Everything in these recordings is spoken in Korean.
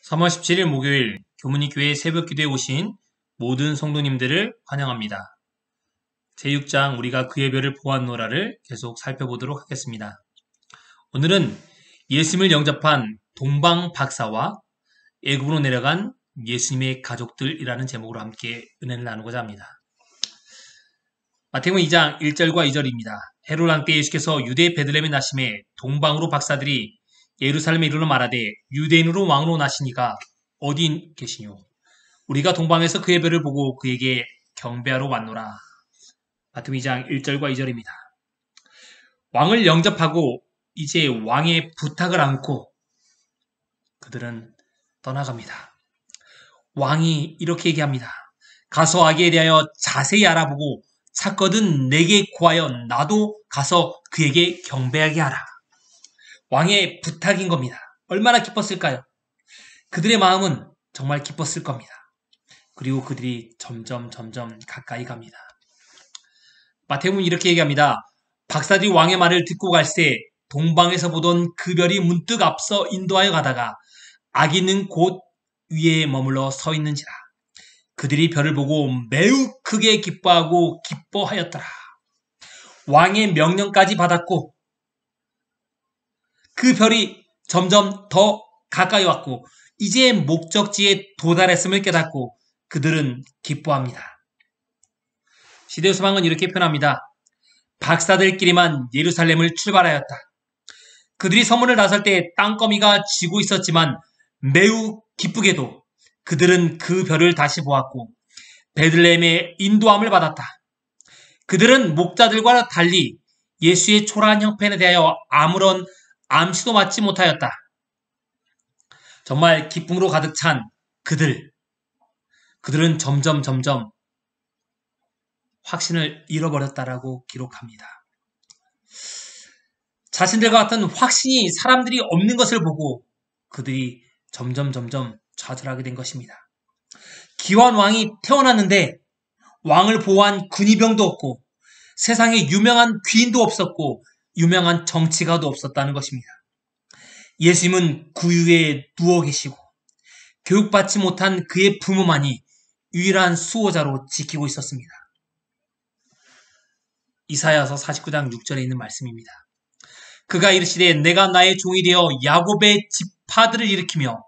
3월 17일 목요일 교문이교회 새벽기도에 오신 모든 성도님들을 환영합니다. 제6장 우리가 그의 별을 보았노라를 계속 살펴보도록 하겠습니다. 오늘은 예수님을 영접한 동방 박사와 애굽으로 내려간 예수님의 가족들이라는 제목으로 함께 은혜를 나누고자 합니다. 마태복음 2장 1절과 2절입니다. 헤롯 왕 때 예수께서 유대 베들레헴에 나심에 동방으로 박사들이 예루살렘에 이르러 말하되 유대인으로 왕으로 나시니가 어디 계시뇨? 우리가 동방에서 그의 별을 보고 그에게 경배하러 왔노라. 마태복음 2장 1절과 2절입니다. 왕을 영접하고 이제 왕의 부탁을 안고 그들은 떠나갑니다. 왕이 이렇게 얘기합니다. 가서 아기에 대하여 자세히 알아보고 찾거든 내게 구하여 나도 가서 그에게 경배하게 하라. 왕의 부탁인 겁니다. 얼마나 기뻤을까요? 그들의 마음은 정말 기뻤을 겁니다. 그리고 그들이 점점 가까이 갑니다. 마태복음은 이렇게 얘기합니다. 박사들이 왕의 말을 듣고 갈새 동방에서 보던 그 별이 문득 앞서 인도하여 가다가 아기는 곧 위에 머물러 서 있는지라. 그들이 별을 보고 매우 크게 기뻐하고 기뻐하였더라. 왕의 명령까지 받았고 그 별이 점점 더 가까이 왔고 이제 목적지에 도달했음을 깨닫고 그들은 기뻐합니다. 시대요서방은 이렇게 표현합니다. 박사들끼리만 예루살렘을 출발하였다. 그들이 서문을 나설 때 땅거미가 지고 있었지만 매우 기쁘게도 그들은 그 별을 다시 보았고 베들레헴의 인도함을 받았다. 그들은 목자들과 달리 예수의 초라한 형편에 대하여 아무런 암시도 받지 못하였다. 정말 기쁨으로 가득 찬 그들은 점점 확신을 잃어버렸다라고 기록합니다. 자신들과 같은 확신이 사람들이 없는 것을 보고 그들이 점점 좌절하게 된 것입니다. 기환 왕이 태어났는데 왕을 보호한 군의병도 없고 세상에 유명한 귀인도 없었고 유명한 정치가도 없었다는 것입니다. 예수님은 구유에 누워 계시고 교육받지 못한 그의 부모만이 유일한 수호자로 지키고 있었습니다. 이사야서 49장 6절에 있는 말씀입니다. 그가 이르시되 내가 나의 종이 되어 야곱의 지파들을 일으키며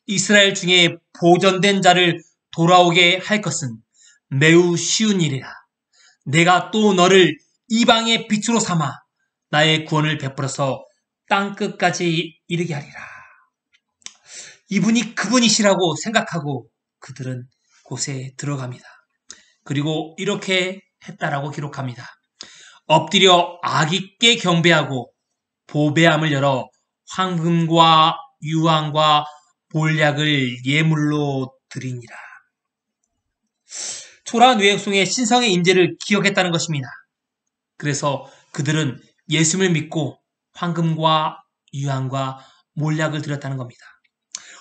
이스라엘 중에 보존된 자를 돌아오게 할 것은 매우 쉬운 일이라. 내가 또 너를 이방의 빛으로 삼아 나의 구원을 베풀어서 땅끝까지 이르게 하리라. 이분이 그분이시라고 생각하고 그들은 곳에 들어갑니다. 그리고 이렇게 했다라고 기록합니다. 엎드려 아기께 경배하고 보배함을 열어 황금과 유황과 몰약을 예물로 드리니라. 초라한 외역 속의 신성의 임재를 기억했다는 것입니다. 그래서 그들은 예수님을 믿고 황금과 유황과 몰약을 드렸다는 겁니다.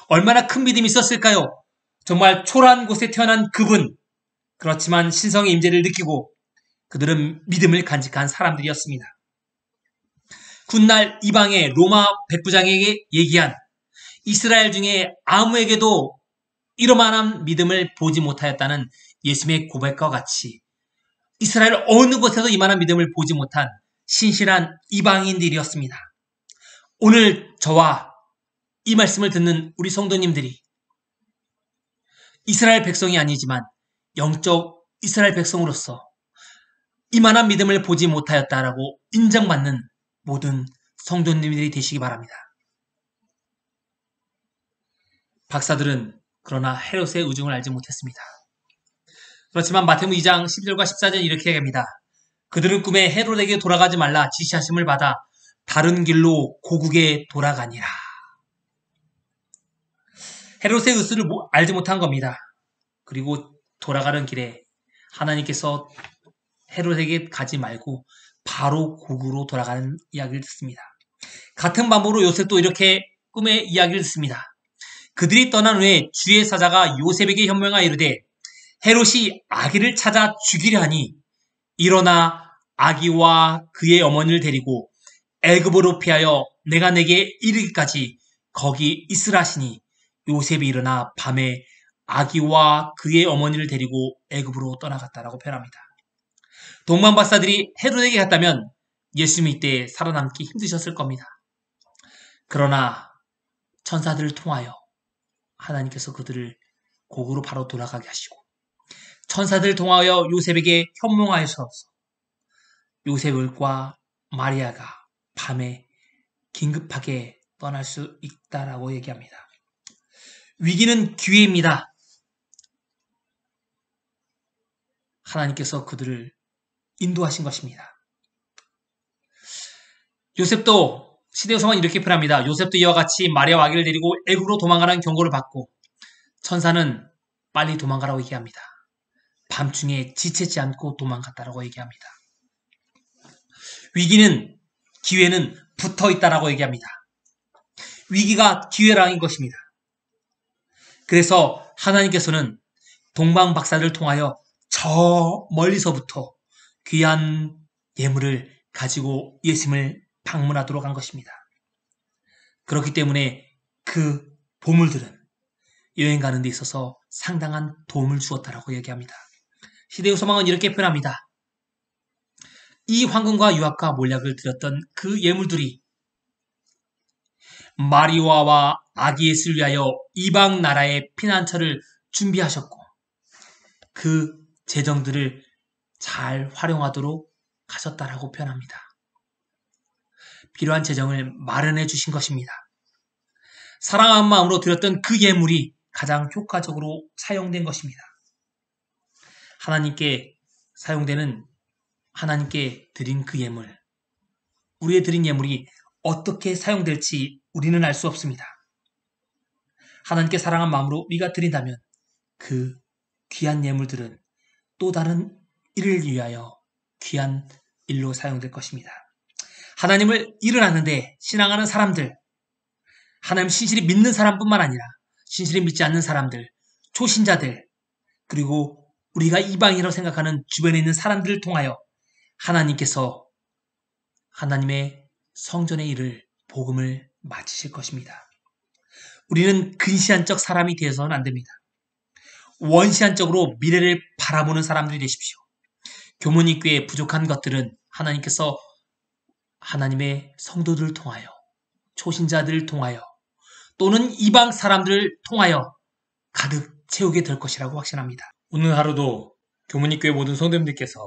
얼마나 큰 믿음이 있었을까요? 정말 초라한 곳에 태어난 그분, 그렇지만 신성의 임재를 느끼고 그들은 믿음을 간직한 사람들이었습니다. 훗날 이방의 로마 백부장에게 얘기한 이스라엘 중에 아무에게도 이러만한 믿음을 보지 못하였다는 예수님의 고백과 같이 이스라엘 어느 곳에도 이만한 믿음을 보지 못한 신실한 이방인들이었습니다. 오늘 저와 이 말씀을 듣는 우리 성도님들이 이스라엘 백성이 아니지만 영적 이스라엘 백성으로서 이만한 믿음을 보지 못하였다라고 인정받는 모든 성도님들이 되시기 바랍니다. 박사들은 그러나 헤롯의 의중을 알지 못했습니다. 그렇지만 마태복음 2장 11절과 14절 이렇게 얘기합니다. 그들은 꿈에 헤롯에게 돌아가지 말라 지시하심을 받아 다른 길로 고국에 돌아가니라. 헤롯의 의술을 알지 못한 겁니다. 그리고 돌아가는 길에 하나님께서 헤롯에게 가지 말고 바로 고국으로 돌아가는 이야기를 듣습니다. 같은 방법으로 요셉도 이렇게 꿈의 이야기를 듣습니다. 그들이 떠난 후에 주의 사자가 요셉에게 현명하여 이르되 헤롯이 아기를 찾아 죽이려 하니 일어나 아기와 그의 어머니를 데리고 애굽으로 피하여 내가 내게 이르기까지 거기 있으라 하시니 요셉이 일어나 밤에 아기와 그의 어머니를 데리고 애굽으로 떠나갔다라고 표현합니다. 동방박사들이 헤롯에게 갔다면 예수님이 이때 살아남기 힘드셨을 겁니다. 그러나 천사들을 통하여 하나님께서 그들을 고국으로 바로 돌아가게 하시고 천사들을 통하여 요셉에게 현몽하여서 요셉과 마리아가 밤에 긴급하게 떠날 수 있다라고 얘기합니다. 위기는 기회입니다. 하나님께서 그들을 인도하신 것입니다. 요셉도 시대의 소망은 이렇게 표현합니다. 요셉도 이와 같이 마리아와 아기를 데리고 애굽으로 도망가라는 경고를 받고 천사는 빨리 도망가라고 얘기합니다. 밤중에 지체지 않고 도망갔다라고 얘기합니다. 위기는 기회는 붙어 있다라고 얘기합니다. 위기가 기회라는 것입니다. 그래서 하나님께서는 동방 박사들을 통하여 저 멀리서부터 귀한 예물을 가지고 예수님을 방문하도록 한 것입니다. 그렇기 때문에 그 보물들은 여행 가는 데 있어서 상당한 도움을 주었다라고 얘기합니다. 시대의 소망은 이렇게 표현합니다. 이 황금과 유학과 몰약을 드렸던 그 예물들이 마리아와 아기 예수를 위하여 이방 나라의 피난처를 준비하셨고 그 재정들을 잘 활용하도록 하셨다라고 표현합니다. 필요한 재정을 마련해 주신 것입니다. 사랑하는 마음으로 드렸던 그 예물이 가장 효과적으로 사용된 것입니다. 하나님께 사용되는 하나님께 드린 그 예물, 우리의 드린 예물이 어떻게 사용될지 우리는 알 수 없습니다. 하나님께 사랑한 마음으로 우리가 드린다면 그 귀한 예물들은 또 다른 일을 위하여 귀한 일로 사용될 것입니다. 하나님을 일어나는데 신앙하는 사람들, 하나님 신실히 믿는 사람뿐만 아니라 신실히 믿지 않는 사람들, 초신자들, 그리고 우리가 이방이라고 생각하는 주변에 있는 사람들을 통하여 하나님께서 하나님의 성전의 일을 복음을 마치실 것입니다. 우리는 근시안적 사람이 되어서는 안 됩니다. 원시안적으로 미래를 바라보는 사람들이 되십시오. 교문입교에 부족한 것들은 하나님께서 하나님의 성도들을 통하여 초신자들을 통하여 또는 이방 사람들을 통하여 가득 채우게 될 것이라고 확신합니다. 오늘 하루도 교문입교회 모든 성도님들께서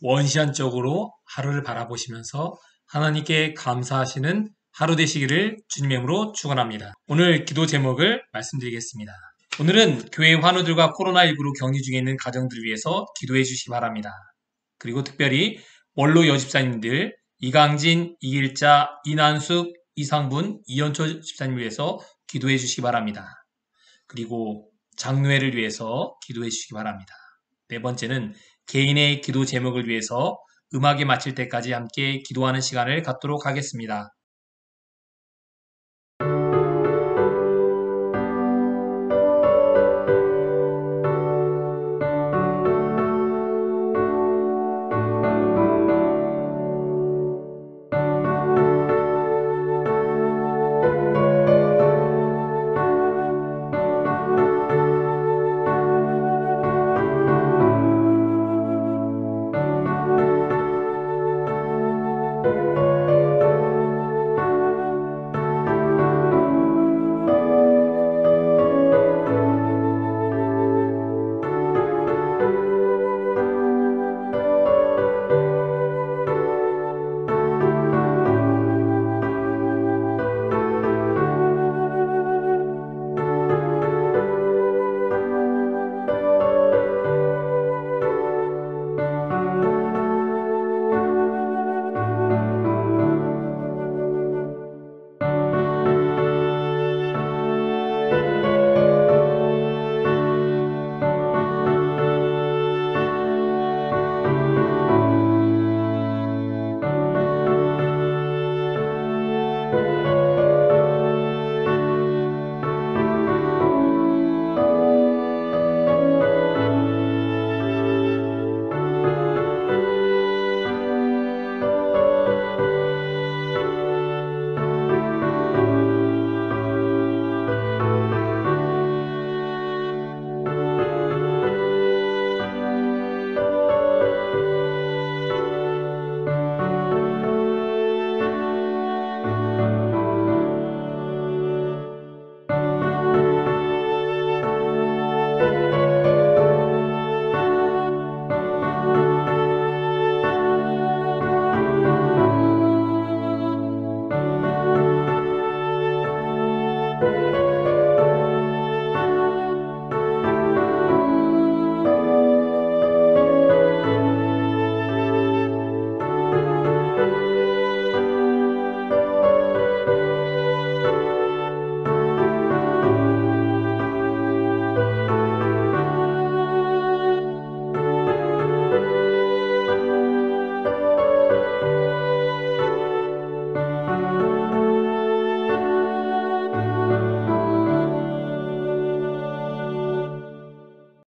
원시안적으로 하루를 바라보시면서 하나님께 감사하시는 하루 되시기를 주님의 이름으로 축원합니다. 오늘 기도 제목을 말씀드리겠습니다. 오늘은 교회 환우들과 코로나19로 격리 중에 있는 가정들을 위해서 기도해 주시기 바랍니다. 그리고 특별히 원로 여집사님들 이강진, 이일자, 이난숙, 이상분, 이연초 집사님을 위해서 기도해 주시기 바랍니다. 그리고 장로회를 위해서 기도해 주시기 바랍니다. 네 번째는 개인의 기도 제목을 위해서 음악이 마칠 때까지 함께 기도하는 시간을 갖도록 하겠습니다.